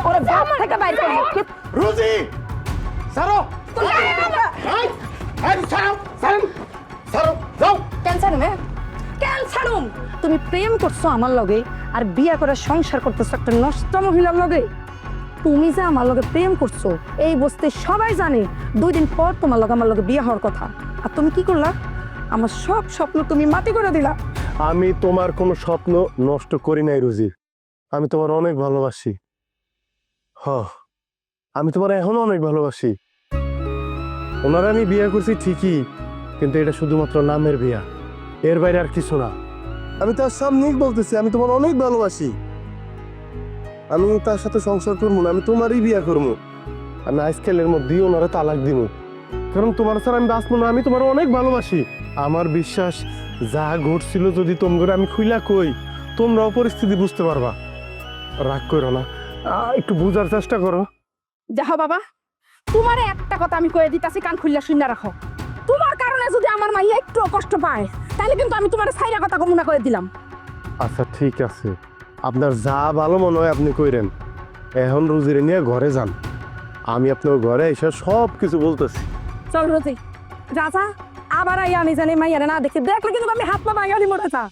ওরা ঘর থেকে বাইরে করবো। রোজি সারো যাও। ক্যান্সার মে ক্যান্সারুম তুমি প্রেম করছো আমার লগে আর বিয়া করে সংসার করতেছো একটা নষ্ট মহিলার লগে। তুমি যে আমার লগে প্রেম করছো এই বস্তি সবাই জানে। 2 দিন পর তোমার লগে আমার লগে বিয়ে হওয়ার কথা, আর তুমি কি করলা? আমার সব স্বপ্ন তুমি মাটি করে দিলা। আমি তোমার কোনো স্বপ্ন নষ্ট করি নাই রোজি, আমি তোমার অনেক ভালোবাসি। আমি তোমার এখনো অনেক ভালোবাসি। ওনারা আমি বিয়ে করছি ঠিকই, কিন্তু এটা শুধুমাত্র নামের বিয়া, এর বাইরে আর কিছু না। আমি তার সামনেই বলতেছি আমি তোমার অনেক ভালোবাসি। আমি তার সাথে সংসার করবো না, আমি তোমারই বিয়ে করবো। আমি আজকালের মধ্যেই ওনারা তালাক দিব, কারণ তোমার স্যার আমি বাঁচবো না। আমি তোমার অনেক ভালোবাসি। আমার বিশ্বাস যা ঘটছিল যদি তোমরা আমি খুইলা কই, তোমরাও পরিস্থিতি বুঝতে পারবা। রাগ করো না, একটু বুঝার চেষ্টা করো। যাও বাবা, তোমার একটা কথা আমি কয়ে দিতাছি, কান খুললা শুনে রাখো। তোমার কারণে যদি আমার মাইয়া একটু কষ্ট পায় তাহলে কিন্তু আমি তোমার সাইরা কথা কমুনা করে দিলাম। আচ্ছা ঠিক আছে, আপনার যা ভালো মনে হয় আপনি কইরেন। এখন রুজিরে নিয়ে ঘরে যান, আমি আপনার ঘরে এসে সব কিছু বলতেছি। চল রোজি, রাজা আবার আইয়া আমি জানি মাইয়ারে না দেখে দেখলে কিন্তু আমি হাত পা ভাঙালি মরে যা।